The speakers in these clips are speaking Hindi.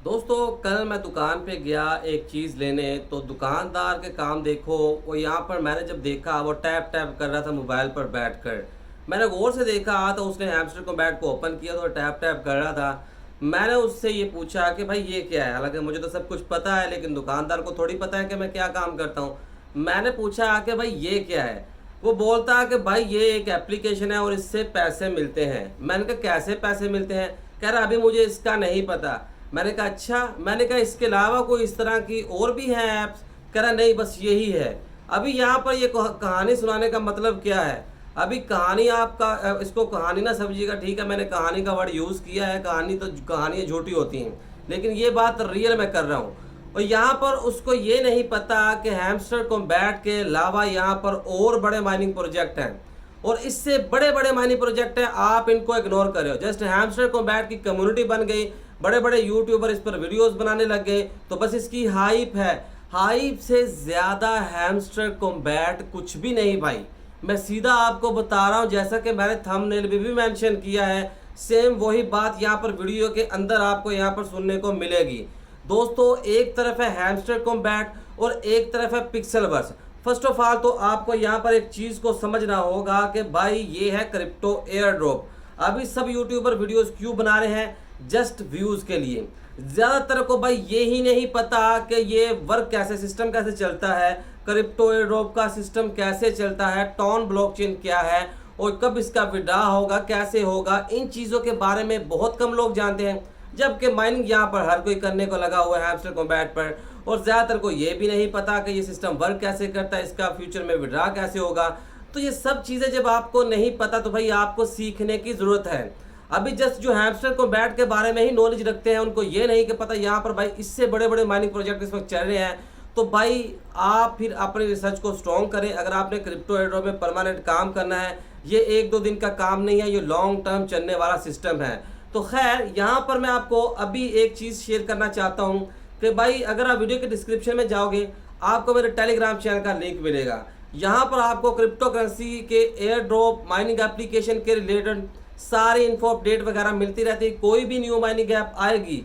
दोस्तों कल मैं दुकान पे गया एक चीज़ लेने, तो दुकानदार के काम देखो। वो यहाँ पर मैंने जब देखा वो टैप टैप कर रहा था मोबाइल पर बैठकर। मैंने गौर से देखा तो उसने हैमस्टर कॉम्बैट को ओपन किया तो टैप टैप कर रहा था। मैंने उससे ये पूछा कि भाई ये क्या है, हालांकि मुझे तो सब कुछ पता है लेकिन दुकानदार को थोड़ी पता है कि मैं क्या काम करता हूँ। मैंने पूछा कि भाई ये क्या है। वो बोलता है कि भाई ये एक एप्लीकेशन है और इससे पैसे मिलते हैं। मैंने कहा कैसे पैसे मिलते हैं? कह रहा अभी मुझे इसका नहीं पता। मैंने कहा अच्छा। मैंने कहा इसके अलावा कोई इस तरह की और भी हैं ऐप्स? कह रहा नहीं बस यही है। अभी यहाँ पर ये कहानी सुनाने का मतलब क्या है? अभी कहानी आपका इसको कहानी ना समझिएगा, ठीक है? मैंने कहानी का वर्ड यूज़ किया है। कहानी तो कहानियाँ झूठी होती हैं, लेकिन ये बात रियल मैं कर रहा हूँ। और यहाँ पर उसको ये नहीं पता कि हैमस्टर कॉम्बैट के अलावा यहाँ पर और बड़े माइनिंग प्रोजेक्ट हैं और इससे बड़े बड़े माइनिंग प्रोजेक्ट हैं। आप इनको इग्नोर कर रहे हो। जस्ट हैमस्टर कॉम्बैट की कम्युनिटी बन गई, बड़े बड़े यूट्यूबर इस पर वीडियोस बनाने लग गए, तो बस इसकी हाइप है। हाइप से ज़्यादा हैमस्टर कॉम्बैट कुछ भी नहीं भाई। मैं सीधा आपको बता रहा हूँ, जैसा कि मैंने थंबनेल में भी मेंशन किया है, सेम वही बात यहाँ पर वीडियो के अंदर आपको यहाँ पर सुनने को मिलेगी। दोस्तों एक तरफ है हैमस्टर कॉम्बैट और एक तरफ है पिक्सेलवर्स। फर्स्ट ऑफ ऑल तो आपको यहाँ पर एक चीज़ को समझना होगा कि भाई ये है क्रिप्टो एयर ड्रॉप। अभी सब यूट्यूबर वीडियोस क्यों बना रहे हैं? जस्ट व्यूज़ के लिए। ज़्यादातर को भाई ये ही नहीं पता कि ये वर्क कैसे, सिस्टम कैसे चलता है, क्रिप्टो एयर ड्रॉप का सिस्टम कैसे चलता है, टॉन ब्लॉकचेन क्या है और कब इसका विड्रॉ होगा, कैसे होगा। इन चीज़ों के बारे में बहुत कम लोग जानते हैं, जबकि माइनिंग यहाँ पर हर कोई करने को लगा हुआ है हैमस्टर कॉम्बैट पर। और ज़्यादातर को ये भी नहीं पता कि ये सिस्टम वर्क कैसे करता है, इसका फ्यूचर में विड्रॉ कैसे होगा। तो ये सब चीज़ें जब आपको नहीं पता तो भाई आपको सीखने की ज़रूरत है। अभी जस्ट जो हैमस्टर कॉम्बैट के बारे में ही नॉलेज रखते हैं, उनको ये नहीं कि पता यहाँ पर भाई इससे बड़े बड़े माइनिंग प्रोजेक्ट इस वक्त चल रहे हैं। तो भाई आप फिर अपने रिसर्च को स्ट्रॉन्ग करें। अगर आपने क्रिप्टो एयर ड्रॉप में परमानेंट काम करना है, ये एक दो दिन का काम नहीं है, ये लॉन्ग टर्म चलने वाला सिस्टम है। तो खैर यहाँ पर मैं आपको अभी एक चीज़ शेयर करना चाहता हूँ कि भाई अगर आप वीडियो के डिस्क्रिप्शन में जाओगे आपको मेरे टेलीग्राम चैनल का लिंक मिलेगा। यहाँ पर आपको क्रिप्टो करेंसी के एयर ड्रॉप माइनिंग एप्लीकेशन के रिलेटेड सारी इन्फो अपडेट वगैरह मिलती रहती है। कोई भी न्यू माइनिंग ऐप आएगी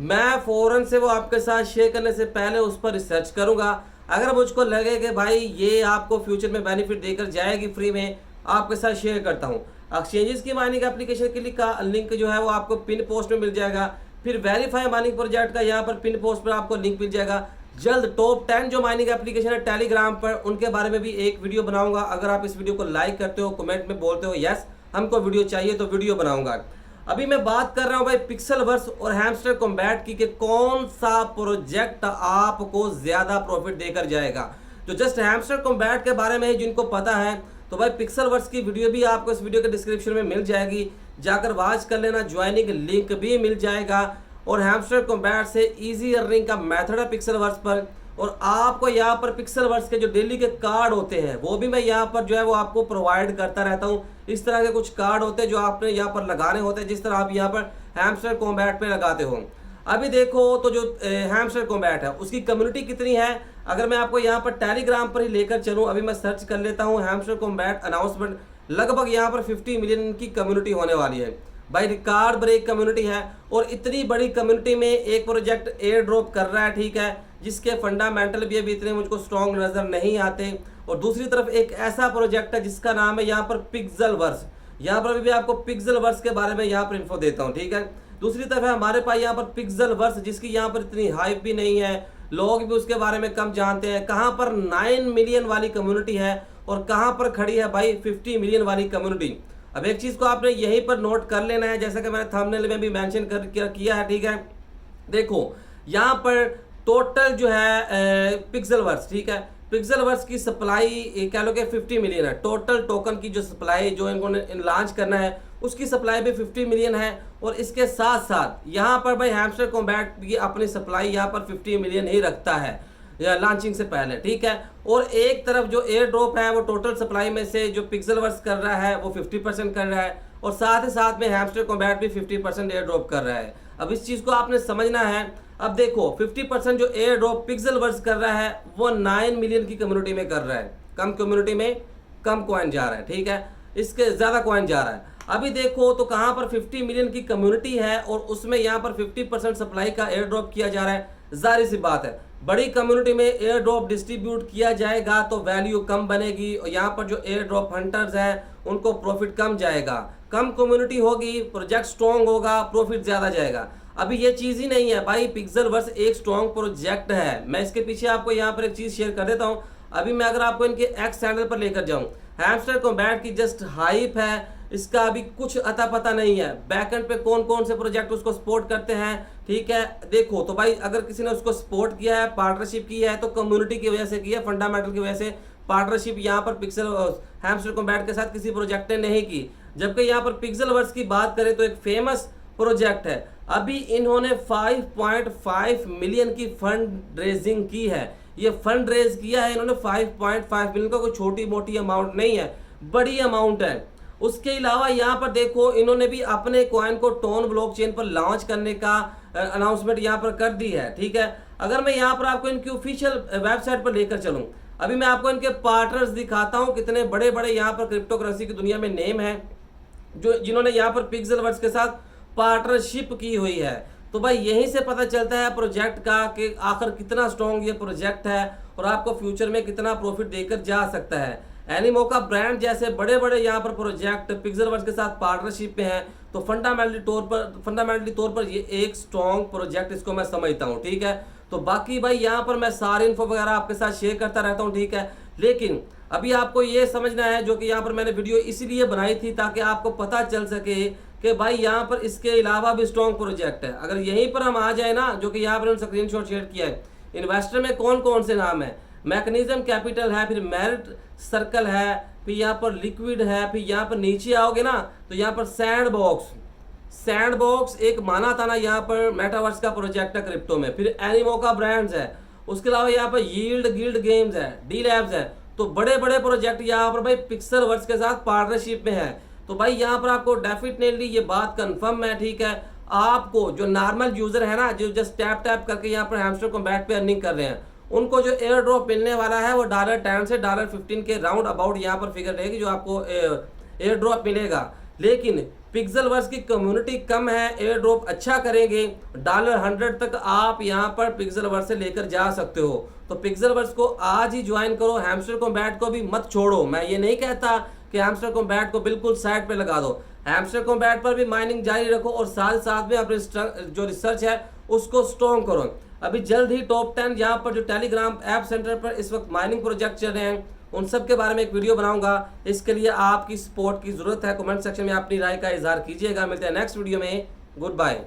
मैं फ़ौरन से वो आपके साथ शेयर करने से पहले उस पर रिसर्च करूँगा। अगर मुझको लगे कि भाई ये आपको फ्यूचर में बेनिफिट देकर जाएगी फ्री में, आपके साथ शेयर करता हूँ। एक्सचेंजेस की माइनिंग एप्लीकेशन के लिए का लिंक जो है वो आपको पिन पोस्ट में मिल जाएगा। फिर वेरीफाई माइनिंग प्रोजेक्ट का यहाँ पर पिन पोस्ट पर आपको लिंक मिल जाएगा। जल्द टॉप 10 जो माइनिंग एप्लीकेशन है टेलीग्राम पर, उनके बारे में भी एक वीडियो बनाऊंगा। अगर आप इस वीडियो को लाइक करते हो, कमेंट में बोलते हो यस हमको वीडियो चाहिए, तो वीडियो बनाऊंगा। अभी मैं बात कर रहा हूँ भाई पिक्सेलवर्स और हैमस्टर कॉम्बैट की कि कौन सा प्रोजेक्ट आपको ज़्यादा प्रॉफिट देकर जाएगा। जो जस्ट हैमस्टर कॉम्बैट के बारे में है जिनको पता है, तो भाई पिक्सेलवर्स की वीडियो भी आपको इस वीडियो के डिस्क्रिप्शन में मिल जाएगी, जाकर वॉच कर लेना। ज्वाइनिंग लिंक भी मिल जाएगा। और हैमस्टर कॉम्बैट से इजी अर्निंग का मेथड है पिक्सेलवर्स पर। और आपको यहाँ पर पिक्सेलवर्स के जो डेली के कार्ड होते हैं वो भी मैं यहाँ पर जो है वो आपको प्रोवाइड करता रहता हूँ। इस तरह के कुछ कार्ड होते हैं जो आपने यहाँ पर लगाने होते हैं, जिस तरह आप यहाँ पर हैमस्टर कॉम्बैट पे लगाते हो। अभी देखो तो जो हैमस्टर कॉम्बैट है उसकी कम्युनिटी कितनी है, अगर मैं आपको यहाँ पर टेलीग्राम पर ही लेकर चलूँ। अभी मैं सर्च कर लेता हूँ हैमस्टर कॉम्बैट अनाउंसमेंट, लगभग यहाँ पर 50 मिलियन की कम्युनिटी होने वाली है भाई। रिकॉर्ड ब्रेक कम्युनिटी है। और इतनी बड़ी कम्युनिटी में एक प्रोजेक्ट एयर ड्रॉप कर रहा है, ठीक है, जिसके फंडामेंटल भी अभी इतने मुझको स्ट्रॉन्ग नज़र नहीं आते। और दूसरी तरफ एक ऐसा प्रोजेक्ट है जिसका नाम है यहाँ पर पिक्सेलवर्स। यहाँ पर भी आपको पिक्सेलवर्स के बारे में यहाँ पर इन्फो देता हूँ, ठीक है। दूसरी तरफ है हमारे पास यहाँ पर पिक्सेलवर्स, जिसकी यहाँ पर इतनी हाइप भी नहीं है, लोग भी उसके बारे में कम जानते हैं। कहाँ पर 9 मिलियन वाली कम्युनिटी है और कहाँ पर खड़ी है भाई 50 मिलियन वाली कम्युनिटी। अब एक चीज़ को आपने यहीं पर नोट कर लेना है, जैसा कि मैंने थंबनेल में भी मेंशन किया है, ठीक है। देखो यहाँ पर टोटल जो है पिक्सेलवर्स, ठीक है, पिक्सेलवर्स की सप्लाई कह लो कि 50 मिलियन है। टोटल टोकन की जो सप्लाई जो इनको लॉन्च करना है उसकी सप्लाई भी 50 मिलियन है। और इसके साथ साथ यहाँ पर भाई हैमस्टर कॉम्बैट की अपनी सप्लाई यहाँ पर 50 मिलियन ही रखता है लॉन्चिंग से पहले, ठीक है। और एक तरफ जो एयर ड्रॉप है वो टोटल सप्लाई में से जो पिक्सेलवर्स कर रहा है वो 50% कर रहा है, और साथ ही साथ में हैमस्टर कॉम्बैट भी 50% एयर ड्रॉप कर रहा है। अब इस चीज़ को आपने समझना है। अब देखो 50% जो एयर ड्रॉप पिक्सेलवर्स कर रहा है वो 9 मिलियन की कम्युनिटी में कर रहा है। कम कम्युनिटी में कम कॉइन जा रहा है, ठीक है, इसके ज़्यादा कॉइन जा रहा है। अभी देखो तो कहाँ पर 50 मिलियन की कम्युनिटी है और उसमें यहाँ पर 50% सप्लाई का एयर ड्रॉप किया जा रहा है। जाहिर सी बात है, बड़ी कम्युनिटी में एयर ड्रॉप डिस्ट्रीब्यूट किया जाएगा तो वैल्यू कम बनेगी और यहाँ पर जो एयर ड्रॉप हंटर्स हैं उनको प्रॉफिट कम जाएगा। कम कम्युनिटी होगी, प्रोजेक्ट स्ट्रॉन्ग होगा, प्रॉफिट ज़्यादा जाएगा। अभी ये चीज़ ही नहीं है भाई, पिक्सेलवर्स एक स्ट्रॉन्ग प्रोजेक्ट है। मैं इसके पीछे आपको यहाँ पर एक चीज़ शेयर कर देता हूँ। अभी मैं अगर आपको इनके एक्स हैंडल पर लेकर जाऊँ, हैमस्टर कॉम्बैट की जस्ट हाइप है, इसका अभी कुछ अता पता नहीं है। बैकएंड पे कौन कौन से प्रोजेक्ट उसको सपोर्ट करते हैं, ठीक है। देखो तो भाई अगर किसी ने उसको सपोर्ट किया है, पार्टनरशिप की है, तो कम्युनिटी की वजह से की है, फंडामेंटल की वजह से पार्टनरशिप यहाँ पर पिक्सल हैमस्टर कॉम्बैट के साथ किसी प्रोजेक्ट ने नहीं की। जबकि यहाँ पर पिक्सेलवर्स की बात करें तो एक फेमस प्रोजेक्ट है। अभी इन्होंने 5.5 मिलियन की फंड रेजिंग की है। ये फंड रेज किया है इन्होंने 5.5 मिलियन का, कोई छोटी मोटी अमाउंट नहीं है, बड़ी अमाउंट है। उसके अलावा यहाँ पर देखो इन्होंने भी अपने कॉइन को टोन ब्लॉकचेन पर लॉन्च करने का अनाउंसमेंट यहाँ पर कर दी है, ठीक है। अगर मैं यहाँ पर आपको इनकी ऑफिशियल वेबसाइट पर लेकर चलूँ, अभी मैं आपको इनके पार्टनर्स दिखाता हूँ, कितने बड़े बड़े यहाँ पर क्रिप्टो करेंसी की दुनिया में नेम है जो जिन्होंने यहाँ पर पिक्सेलवर्स के साथ पार्टनरशिप की हुई है। तो भाई यहीं से पता चलता है प्रोजेक्ट का कि आखिर कितना स्ट्रॉन्ग ये प्रोजेक्ट है और आपको फ्यूचर में कितना प्रॉफिट देकर जा सकता है। एनीमोका ब्रांड जैसे बड़े बड़े यहाँ पर प्रोजेक्ट पिक्सेलवर्स के साथ पार्टनरशिप में है, तो फंडामेंटली तौर पर ये एक स्ट्रॉन्ग प्रोजेक्ट इसको मैं समझता हूँ, ठीक है। तो बाकी भाई यहाँ पर मैं सारी इन्फो वगैरह आपके साथ शेयर करता रहता हूँ, ठीक है। लेकिन अभी आपको ये समझना है, जो कि यहाँ पर मैंने वीडियो इसीलिए बनाई थी ताकि आपको पता चल सके कि भाई यहाँ पर इसके अलावा भी स्ट्रॉन्ग प्रोजेक्ट है। अगर यहीं पर हम आ जाए ना, जो कि यहाँ पर उन्होंने स्क्रीनशॉट शेयर किया है, इन्वेस्टर में कौन कौन से नाम है, मैकेनिज्म कैपिटल है, फिर मेरिट सर्कल है, फिर यहाँ पर लिक्विड है, फिर यहाँ पर नीचे आओगे ना तो यहाँ पर सैंडबॉक्स एक माना था ना यहाँ पर मेटावर्स का प्रोजेक्ट है क्रिप्टो में। फिर एनीमोका ब्रांड्स है, उसके अलावा यहाँ पर यील्ड गिल्ड गेम्स है, डी लैब्स है। तो बड़े बड़े प्रोजेक्ट यहाँ पर भाई पिक्सेलवर्स के साथ पार्टनरशिप में है। तो भाई यहाँ पर आपको डेफिनेटली ये बात कंफर्म है, ठीक है। आपको जो नॉर्मल यूजर है ना, जो जस्ट टैप करके यहाँ पर हैमस्टर कॉम्बैट पे अर्निंग कर रहे हैं, उनको जो एयर ड्रॉप मिलने वाला है वो $10 से $15 के राउंड अबाउट यहाँ पर फिगर रहेगी जो आपको एयर ड्रॉप मिलेगा। लेकिन पिक्सेलवर्स की कम्युनिटी कम है, एयर ड्रॉप अच्छा करेंगे, $100 तक आप यहाँ पर पिक्सेलवर्स से लेकर जा सकते हो। तो पिक्सेलवर्स को आज ही ज्वाइन करो, हैमस्टर कॉम्बैट को भी मत छोड़ो। मैं ये नहीं कहता कि हैमस्टर कॉम्बैट को बिल्कुल साइड पे लगा दो, हैमस्टर कॉम्बैट पर भी माइनिंग जारी रखो और साथ साथ में अपने जो रिसर्च है उसको स्ट्रॉन्ग करो। अभी जल्द ही टॉप 10 यहाँ पर जो टेलीग्राम ऐप सेंटर पर इस वक्त माइनिंग प्रोजेक्ट चल रहे हैं उन सब के बारे में एक वीडियो बनाऊंगा। इसके लिए आपकी सपोर्ट की जरूरत है। कमेंट सेक्शन में अपनी राय का इजहार कीजिएगा। मिलते हैं नेक्स्ट वीडियो में। Good bye.